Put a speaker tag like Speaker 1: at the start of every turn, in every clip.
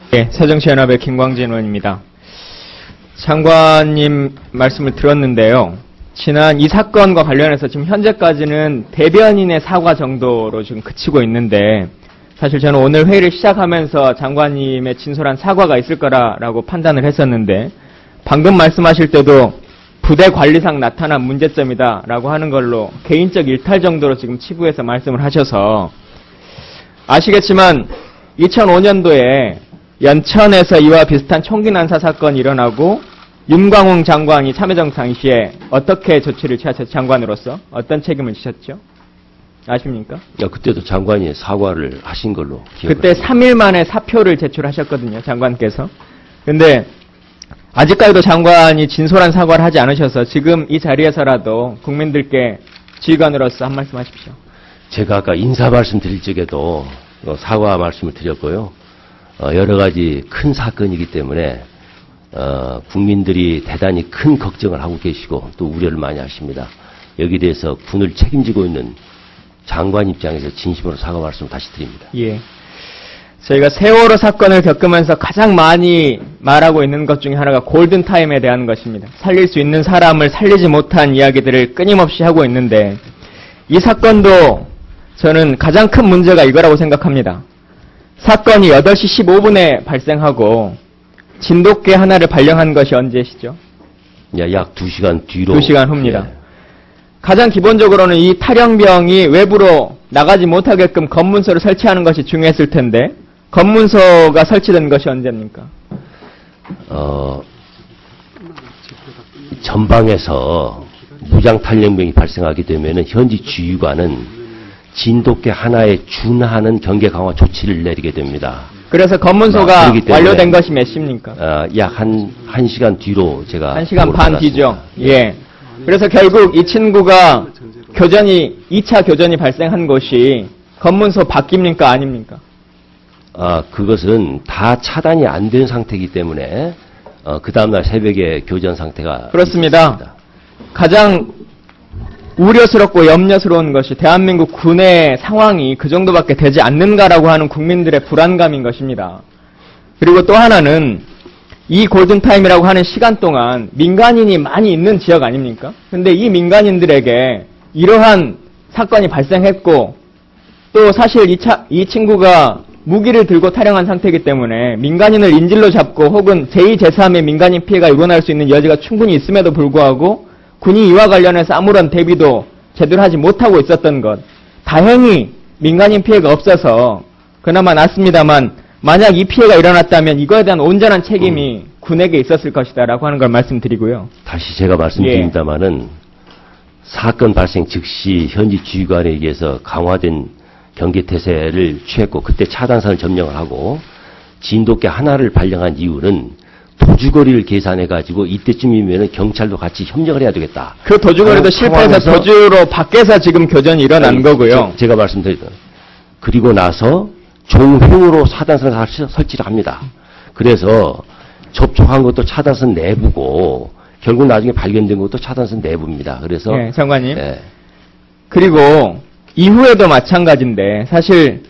Speaker 1: 네, 새정치연합의 김광진 의원입니다. 장관님 말씀을 들었는데요. 지난 이 사건과 관련해서 지금 현재까지는 대변인의 사과 정도로 지금 그치고 있는데, 사실 저는 오늘 회의를 시작하면서 장관님의 진솔한 사과가 있을 거라고 판단을 했었는데, 방금 말씀하실 때도 부대 관리상 나타난 문제점이다라고 하는 걸로 개인적 일탈 정도로 지금 치부해서 말씀을 하셔서, 아시겠지만 2005년도에 연천에서 이와 비슷한 총기 난사 사건이 일어나고 윤광웅 장관이 참여정 당시에 어떻게 조치를 취하셨죠? 장관으로서 어떤 책임을 지셨죠? 아십니까?
Speaker 2: 그때도 장관이 사과를 하신 걸로 기억합니다.
Speaker 1: 그때 3일 만에 사표를 제출하셨거든요, 장관께서. 근데 아직까지도 장관이 진솔한 사과를 하지 않으셔서 지금 이 자리에서라도 국민들께 지휘관으로서 한 말씀 하십시오.
Speaker 2: 제가 아까 인사 말씀 드릴 적에도 사과 말씀을 드렸고요. 여러 가지 큰 사건이기 때문에 국민들이 대단히 큰 걱정을 하고 계시고 또 우려를 많이 하십니다. 여기에 대해서 군을 책임지고 있는 장관 입장에서 진심으로 사과 말씀을 다시 드립니다.
Speaker 1: 예. 저희가 세월호 사건을 겪으면서 가장 많이 말하고 있는 것 중에 하나가 골든타임에 대한 것입니다. 살릴 수 있는 사람을 살리지 못한 이야기들을 끊임없이 하고 있는데, 이 사건도 저는 가장 큰 문제가 이거라고 생각합니다. 사건이 8시 15분에 발생하고 진돗개 하나를 발령한 것이 언제시죠?
Speaker 2: 약 2시간 뒤로.
Speaker 1: 2시간 후입니다.
Speaker 2: 예.
Speaker 1: 가장 기본적으로는 이 탈영병이 외부로 나가지 못하게끔 검문소를 설치하는 것이 중요했을 텐데, 검문소가 설치된 것이 언제입니까?
Speaker 2: 전방에서 무장탈영병이 발생하게 되면 현지 지휘관은 진돗개 하나에 준하는 경계 강화 조치를 내리게 됩니다.
Speaker 1: 그래서 검문소가 완료된 것이 몇 시입니까?
Speaker 2: 약 1시간 뒤로 제가
Speaker 1: 1시간 반 뒤죠. 예. 그래서 결국 이 친구가 2차 교전이 발생한 곳이 검문소 밖입니까? 아닙니까?
Speaker 2: 그것은 다 차단이 안 된 상태이기 때문에 그 다음날 새벽에 교전 상태가
Speaker 1: 그렇습니다.
Speaker 2: 있었습니다.
Speaker 1: 가장 우려스럽고 염려스러운 것이 대한민국 군의 상황이 그 정도밖에 되지 않는가라고 하는 국민들의 불안감인 것입니다. 그리고 또 하나는 이 골든타임이라고 하는 시간 동안 민간인이 많이 있는 지역 아닙니까? 근데 이 민간인들에게 이러한 사건이 발생했고, 또 사실 이 친구가 무기를 들고 탈영한 상태이기 때문에 민간인을 인질로 잡고 혹은 제2, 제3의 민간인 피해가 일어날 수 있는 여지가 충분히 있음에도 불구하고 군이 이와 관련해서 아무런 대비도 제대로 하지 못하고 있었던 것. 다행히 민간인 피해가 없어서 그나마 낫습니다만, 만약 이 피해가 일어났다면 이거에 대한 온전한 책임이 군에게 있었을 것이다라고 하는 걸 말씀드리고요.
Speaker 2: 다시 제가 말씀드립니다마는 사건 발생 즉시 현지 지휘관에 의해서 강화된 경계태세를 취했고, 그때 차단선을 점령을 하고 진돗개 하나를 발령한 이유는 도주거리를 계산해가지고 이때쯤이면 경찰도 같이 협력을 해야 되겠다.
Speaker 1: 그 도주거리도 실패해서 도주로 밖에서 지금 교전이 일어난 거고요.
Speaker 2: 제가 말씀드렸던. 그리고 나서 종횡으로 차단선을 설치를 합니다. 그래서 접촉한 것도 차단선 내부고 결국 나중에 발견된 것도 차단선 내부입니다. 그래서
Speaker 1: 네, 장관님. 그리고 이후에도 마찬가지인데, 사실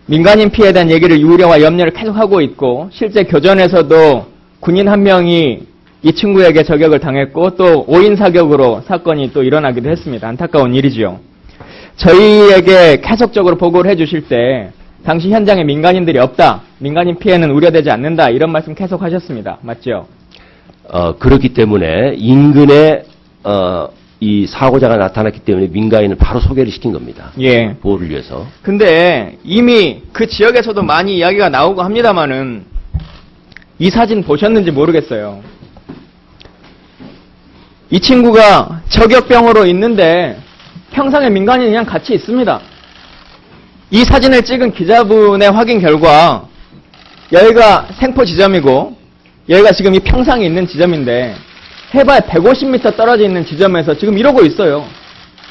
Speaker 1: 민간인 피해에 대한 얘기를 우려와 염려를 계속하고 있고, 실제 교전에서도 군인 한 명이 이 친구에게 저격을 당했고 또 5인 사격으로 사건이 또 일어나기도 했습니다. 안타까운 일이죠. 저희에게 계속적으로 보고를 해주실 때 당시 현장에 민간인들이 없다, 민간인 피해는 우려되지 않는다, 이런 말씀 계속 하셨습니다. 맞죠?
Speaker 2: 그렇기 때문에 인근에 이 사고자가 나타났기 때문에 민간인을 바로 소개를 시킨 겁니다.
Speaker 1: 예.
Speaker 2: 보호를 위해서.
Speaker 1: 근데 이미 그 지역에서도 많이 이야기가 나오고 합니다만은 이 사진 보셨는지 모르겠어요. 이 친구가 저격병으로 있는데 평상에 민간인이 그냥 같이 있습니다. 이 사진을 찍은 기자분의 확인 결과 여기가 생포 지점이고 여기가 지금 이 평상에 있는 지점인데 해발 150m 떨어져 있는 지점에서 지금 이러고 있어요.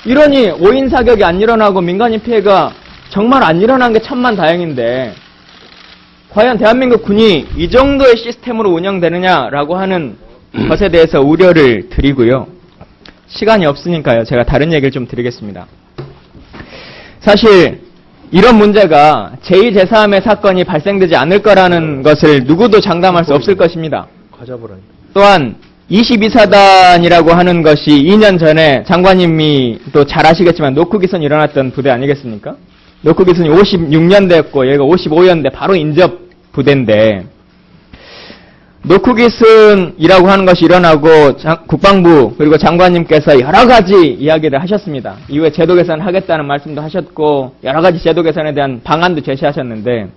Speaker 1: 이러니 5인 사격이 안 일어나고 민간인 피해가 정말 안 일어난 게 천만다행인데, 과연 대한민국 군이 이 정도의 시스템으로 운영되느냐라고 하는 것에 대해서 우려를 드리고요. 시간이 없으니까요. 제가 다른 얘기를 좀 드리겠습니다. 사실 이런 문제가 제2, 제3의 사건이 발생되지 않을 거라는 것을 누구도 장담할 수 없을 것입니다. 또한 22사단이라고 하는 것이 2년 전에 장관님이 또 잘 아시겠지만 노크기선이 일어났던 부대 아니겠습니까? 노크기선이 56년대였고 얘가 55년대 바로 인접 부대인데 노크기선이라고 하는 것이 일어나고 국방부 그리고 장관님께서 여러 가지 이야기를 하셨습니다. 이후에 제도 개선하겠다는 말씀도 하셨고 여러 가지 제도 개선에 대한 방안도 제시하셨는데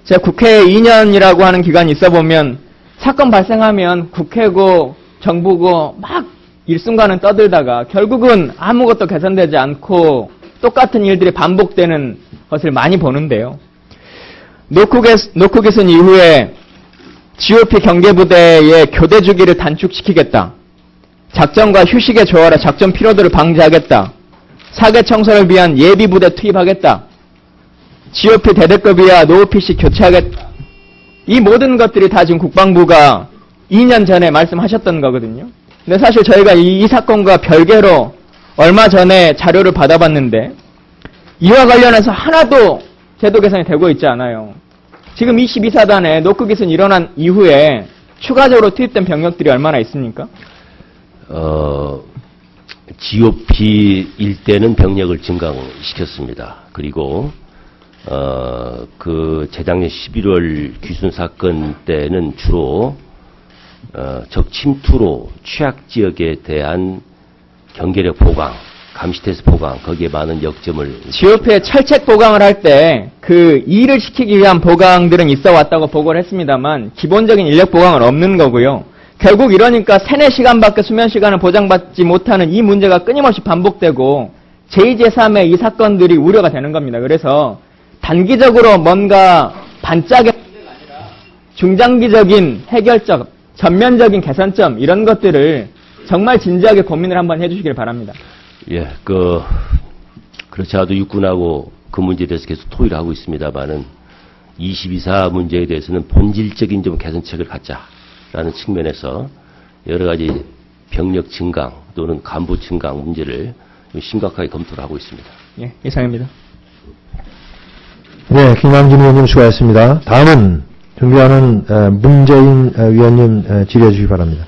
Speaker 1: 제가 국회에 2년이라고 하는 기간이 있어보면 사건 발생하면 국회고 정부고 막 일순간은 떠들다가 결국은 아무것도 개선되지 않고 똑같은 일들이 반복되는 것을 많이 보는데요. 노크기선 이후에 GOP 경계부대의 교대 주기를 단축시키겠다. 작전과 휴식의 조화로 작전 피로도를 방지하겠다. 사계 청소를 위한 예비부대 투입하겠다. GOP 대대급 이하 노후PC 교체하겠다. 이 모든 것들이 다 지금 국방부가 2년 전에 말씀하셨던 거거든요. 근데 사실 저희가 이 사건과 별개로 얼마 전에 자료를 받아봤는데 이와 관련해서 하나도 제도 개선이 되고 있지 않아요. 지금 22사단에 노크기선이 일어난 이후에 추가적으로 투입된 병력들이 얼마나 있습니까?
Speaker 2: GOP 일대는 병력을 증강시켰습니다. 그리고 그 재작년 11월 귀순 사건 때는 주로 적 침투로 취약 지역에 대한 경계력 보강, 감시태세 보강, 거기에 많은 역점을
Speaker 1: GOP의 철책 보강을 할 때 그 일을 시키기 위한 보강들은 있어 왔다고 보고를 했습니다만 기본적인 인력 보강은 없는 거고요. 결국 이러니까 3-4시간밖에 수면 시간을 보장받지 못하는 이 문제가 끊임없이 반복되고 제2, 제3의 이 사건들이 우려가 되는 겁니다. 그래서 단기적으로 뭔가 반짝의 문제가 아니라 중장기적인 해결점, 전면적인 개선점 이런 것들을 정말 진지하게 고민을 한번 해주시길 바랍니다.
Speaker 2: 예, 그렇지 않아도 육군하고 그 문제에 대해서 계속 토의를 하고 있습니다만은 22사 문제에 대해서는 본질적인 좀 개선책을 갖자라는 측면에서 여러 가지 병력 증강 또는 간부 증강 문제를 심각하게 검토를 하고 있습니다.
Speaker 1: 예, 이상입니다.
Speaker 3: 네, 김남진 의원님 수고하셨습니다. 다음은 준비하는 문재인 위원님 질의해 주시기 바랍니다.